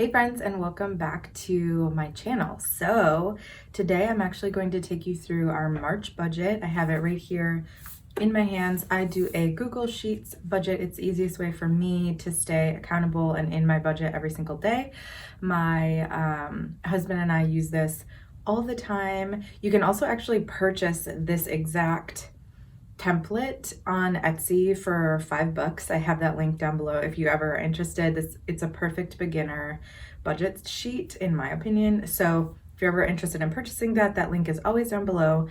Hey friends, and welcome back to my channel. So today I'm actually going to take you through our March budget. I have it right here in my hands. I do a Google Sheets budget. It's the easiest way for me to stay accountable and in my budget every single day. My husband and I use this all the time. You can also actually purchase this exact template on Etsy for $5. I have that link down below if you ever are interested. It's a perfect beginner budget sheet in my opinion. So if you're ever interested in purchasing that, that link is always down below.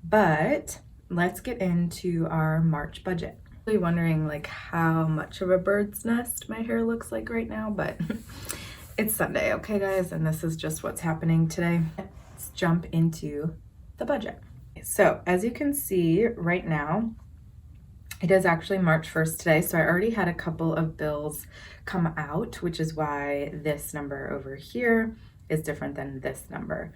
But let's get into our March budget. Really wondering like how much of a bird's nest my hair looks like right now, but it's Sunday, okay guys, and this is just what's happening today. Let's jump into the budget. So as you can see right now, it is actually March 1st today, so I already had a couple of bills come out, which is why this number over here is different than this number.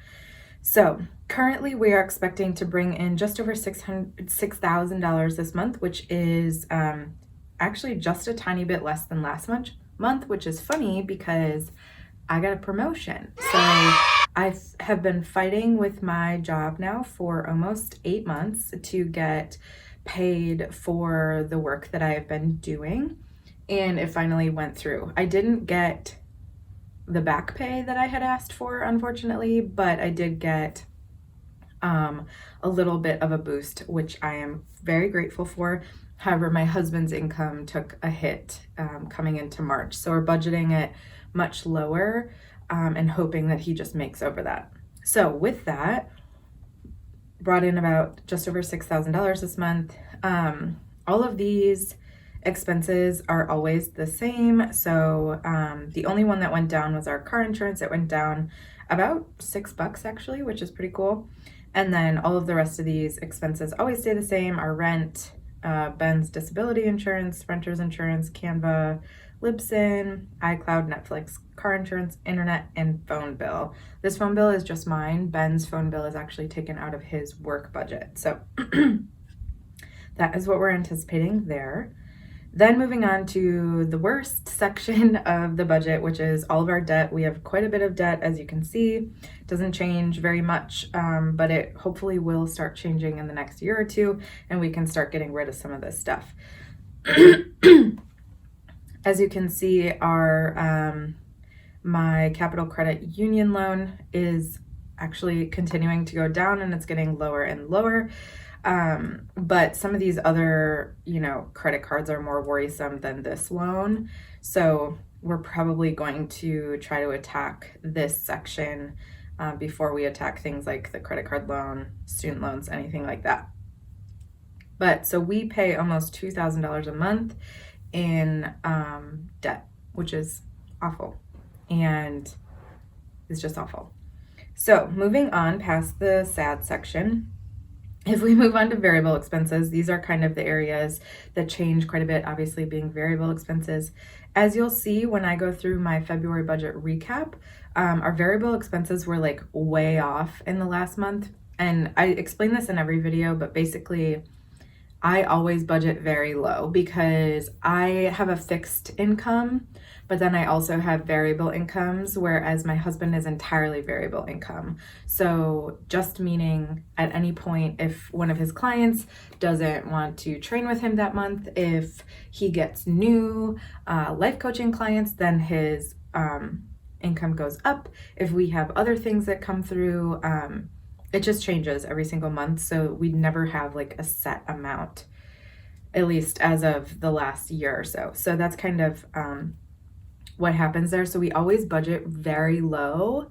So currently we are expecting to bring in just over $6,000 this month, which is actually just a tiny bit less than last month, which is funny because I got a promotion. So I have been fighting with my job now for almost 8 months to get paid for the work that I have been doing, and it finally went through. I didn't get the back pay that I had asked for, unfortunately, but I did get a little bit of a boost, which I am very grateful for. However, my husband's income took a hit coming into March, so we're budgeting it much lower and hoping that he just makes over that. So with that, brought in about just over $6,000 this month. All of these expenses are always the same. So the only one that went down was our car insurance. It went down about $6 actually, which is pretty cool. And then all of the rest of these expenses always stay the same. Our rent, Ben's disability insurance, renter's insurance, Canva, Libsyn, iCloud, Netflix, car insurance, internet, and phone bill. This phone bill is just mine. Ben's phone bill is actually taken out of his work budget. So that is what we're anticipating there. Then moving on to the worst section of the budget, which is all of our debt. We have quite a bit of debt, as you can see. It doesn't change very much, but it hopefully will start changing in the next year or two, and we can start getting rid of some of this stuff. As you can see, our my Capital Credit Union loan is actually continuing to go down, and it's getting lower and lower. But some of these other, credit cards are more worrisome than this loan. So we're probably going to try to attack this section before we attack things like the credit card loan, student loans, anything like that. But so we pay almost $2,000 a month in debt, which is awful, and it's just awful. So moving on past the sad section, if we move on to variable expenses, these are kind of the areas that change quite a bit, obviously being variable expenses. As you'll see when I go through my February budget recap, our variable expenses were like way off in the last month. And I explain this in every video, but basically I always budget very low because I have a fixed income, but then I also have variable incomes, whereas my husband is entirely variable income. So just meaning at any point, if one of his clients doesn't want to train with him that month, if he gets new life coaching clients, then his income goes up. If we have other things that come through, it just changes every single month. So we never have like a set amount, at least as of the last year or so. So that's kind of what happens there. So we always budget very low,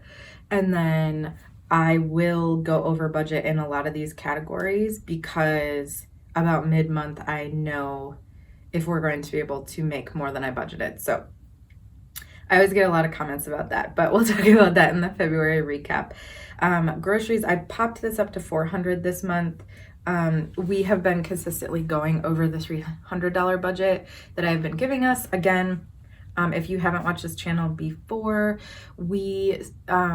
and then I will go over budget in a lot of these categories because about mid-month I know if we're going to be able to make more than I budgeted. So I always get a lot of comments about that, but we'll talk about that in the February recap. Groceries, I popped this up to $400 this month. We have been consistently going over the $300 budget that I've been giving us. Again, if you haven't watched this channel before, we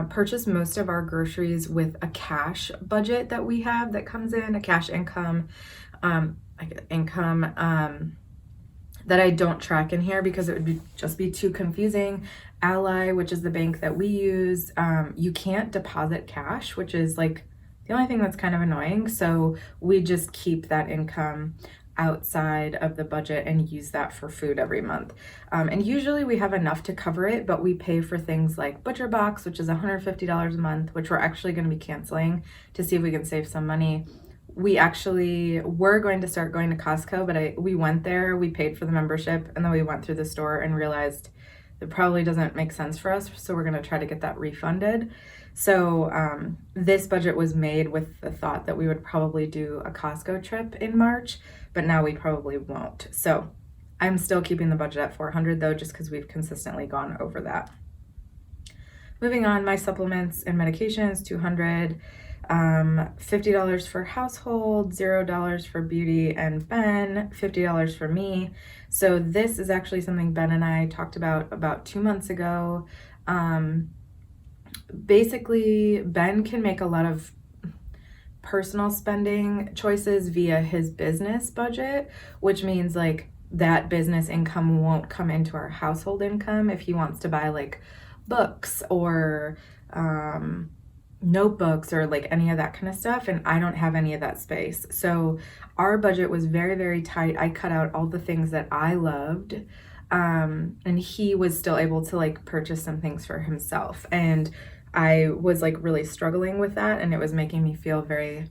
purchase most of our groceries with a cash budget that we have that comes in, a cash income, that I don't track in here because it would just be too confusing. Ally, which is the bank that we use, you can't deposit cash, which is like the only thing that's kind of annoying. So we just keep that income outside of the budget and use that for food every month. And usually we have enough to cover it, but we pay for things like ButcherBox, which is $150 a month, which we're actually going to be canceling to see if we can save some money. We actually were going to start going to Costco, but we went there, we paid for the membership, and then we went through the store and realized it probably doesn't make sense for us, so we're going to try to get that refunded. So this budget was made with the thought that we would probably do a Costco trip in March, but now we probably won't. So I'm still keeping the budget at $400 though, just because we've consistently gone over that. Moving on, my supplements and medications, $200. $50 for household, $0 for beauty and Ben, $50 for me. So this is actually something Ben and I talked about 2 months ago. Basically, Ben can make a lot of personal spending choices via his business budget, which means like that business income won't come into our household income if he wants to buy like books or notebooks or like any of that kind of stuff, and I don't have any of that space. So our budget was very, very tight. I cut out all the things that I loved, and he was still able to like purchase some things for himself, and I was like really struggling with that, and it was making me feel very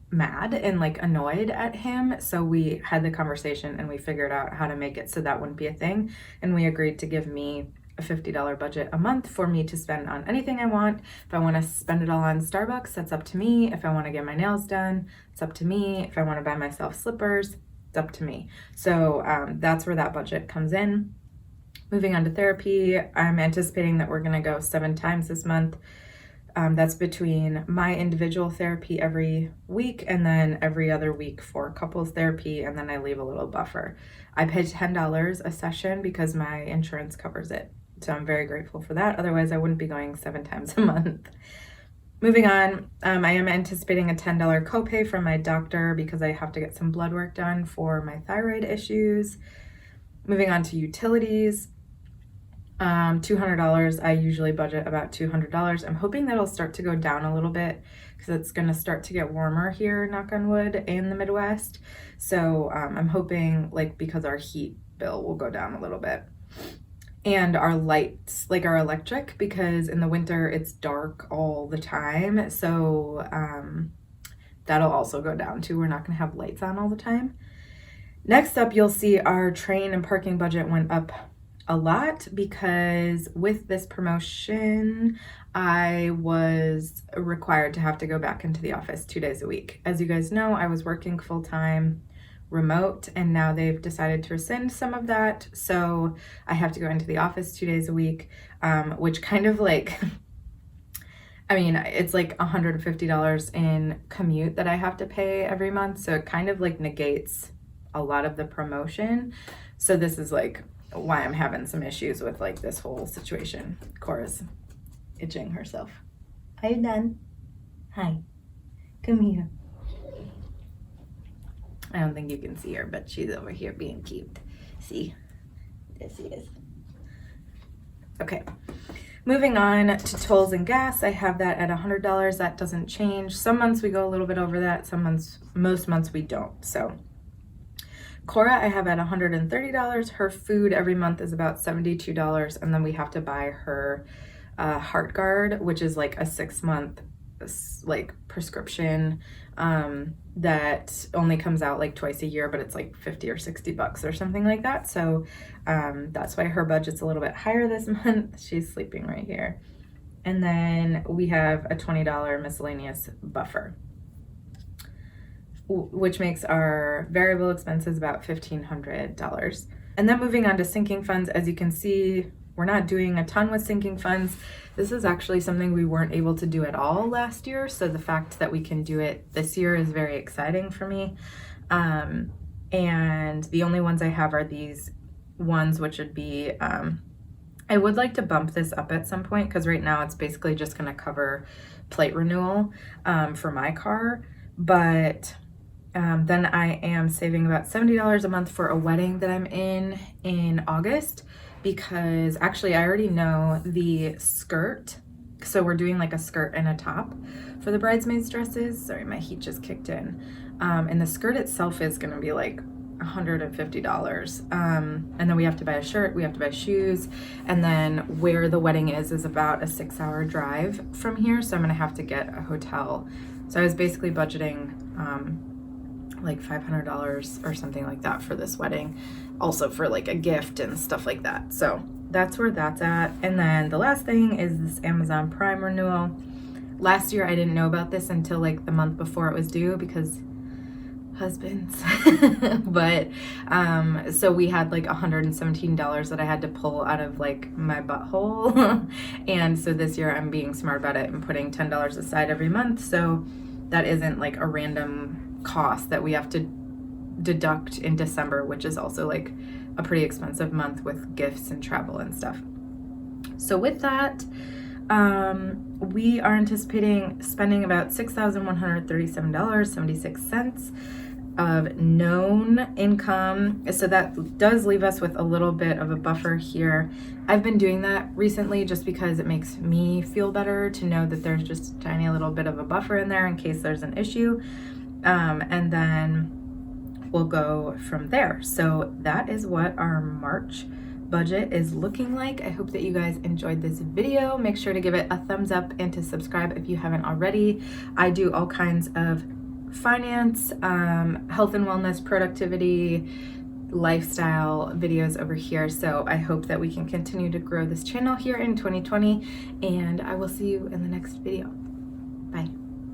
mad and like annoyed at him. So we had the conversation and we figured out how to make it so that wouldn't be a thing, and we agreed to give me a $50 budget a month for me to spend on anything I want. If I want to spend it all on Starbucks, that's up to me. If I want to get my nails done, it's up to me. If I want to buy myself slippers, it's up to me. So that's where that budget comes in. Moving on to therapy, I'm anticipating that we're going to go 7 times this month. That's between my individual therapy every week and then every other week for couples therapy, and then I leave a little buffer. I pay $10 a session because my insurance covers it. So I'm very grateful for that. Otherwise, I wouldn't be going 7 times a month. Moving on, I am anticipating a $10 copay from my doctor because I have to get some blood work done for my thyroid issues. Moving on to utilities, $200. I usually budget about $200. I'm hoping that'll start to go down a little bit because it's going to start to get warmer here, knock on wood, in the Midwest. So I'm hoping, like, because our heat bill will go down a little bit. And our lights, like our electric, because in the winter it's dark all the time. So that'll also go down too. We're not going to have lights on all the time. Next up, you'll see our train and parking budget went up a lot because with this promotion, I was required to have to go back into the office 2 days a week. As you guys know, I was working full-time remote, and now they've decided to rescind some of that. So I have to go into the office 2 days a week, which kind of like, I mean, it's like $150 in commute that I have to pay every month. So it kind of like negates a lot of the promotion. So this is like why I'm having some issues with like this whole situation. Cora's itching herself. Are you done? Hi, come here. I don't think you can see her, but she's over here being cute. See, there she is. Okay, moving on to tolls and gas. I have that at $100. That doesn't change. Some months we go a little bit over that. Some months, most months we don't. So Cora, I have at $130. Her food every month is about $72, and then we have to buy her HeartGard, which is like a 6-month like prescription that only comes out like twice a year, but it's like 50 or 60 bucks or something like that. So that's why her budget's a little bit higher this month. She's sleeping right here. And then we have a $20 miscellaneous buffer, which makes our variable expenses about $1,500. And then moving on to sinking funds, as you can see, we're not doing a ton with sinking funds. This is actually something we weren't able to do at all last year. So the fact that we can do it this year is very exciting for me. And the only ones I have are these ones, which would be, I would like to bump this up at some point because right now it's basically just gonna cover plate renewal for my car. But Then I am saving about $70 a month for a wedding that I'm in August, because actually I already know the skirt. So we're doing like a skirt and a top for the bridesmaids dresses. Sorry, my heat just kicked in. And the skirt itself is gonna be like $150. And then we have to buy a shirt, we have to buy shoes, and then where the wedding is about a 6-hour drive from here. So I'm gonna have to get a hotel. So I was basically budgeting like $500 or something like that for this wedding, also for like a gift and stuff like that. So that's where that's at. And then the last thing is this Amazon Prime renewal. Last year I didn't know about this until like the month before it was due, because husbands. But so we had like $117 that I had to pull out of like my butthole. And so this year I'm being smart about it and putting $10 aside every month, so that isn't like a random cost that we have to deduct in December, which is also like a pretty expensive month with gifts and travel and stuff. So with that, we are anticipating spending about $6,137.76 of known income. So that does leave us with a little bit of a buffer here. I've been doing that recently just because it makes me feel better to know that there's just a tiny little bit of a buffer in there in case there's an issue. And then we'll go from there. So that is what our March budget is looking like. I hope that you guys enjoyed this video. Make sure to give it a thumbs up and to subscribe if you haven't already. I do all kinds of finance, health and wellness, productivity, lifestyle videos over here. So I hope that we can continue to grow this channel here in 2020, and I will see you in the next video. Bye.